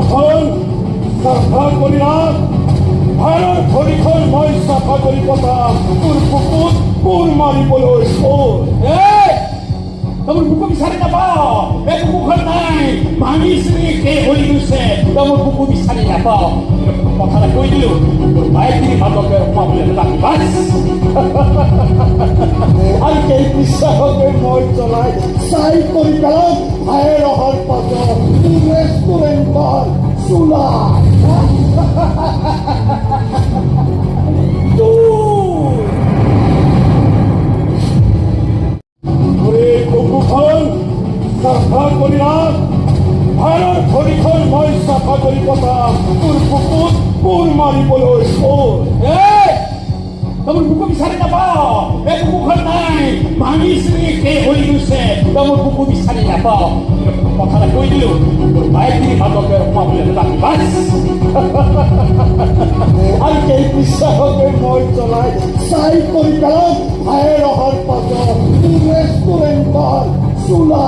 এখন চাফা কৰি ৰাখ ভাৰৰ ভৰিখন মই চাফা কৰি পঠাম তোৰ বুকুত কোৰ মাৰিবলৈ তোর বুকু বিচারে নাপাও এই বুকুখন নাই ভাঙি চিঙি শেষ হৈ গৈছে তোর বুকু বিচাৰি নাপাও কথা এটা কৈ দিলো তোৰ বাইকখিনি ভালকে সোমাবলৈ নাপাবি বাছ আৰু সেই বিশ্বাসকে মই চলাই চাই কৰি পেলাম ভাইৰ অহাৰ পাছত ৰেষ্টুৰেণ্টৰ চোলা বুকুখন চাফা কৰি ৰাখ ভাৰৰ ভৰিখন মই চাফা কৰি পঠাম তোৰ বুকুত কোৰ মাৰিবলৈ তোর বুকু বিচারে নাপাও এই বুকুখন নাই ভাঙি চিঙি শেষ হৈ গৈছে তোর বুকু বিচাৰি নাপাও কথা এটা কৈ দিলো তোৰ বাইকখিনি ভালকে সোমাবলৈ নাপাবি বাছ আৰু সেই বিশ্বাসকে মই চলাই চাই কৰি পেলাম ভাইৰ অহাৰ পাছত ৰেষ্টুৰেণ্টৰ চোলা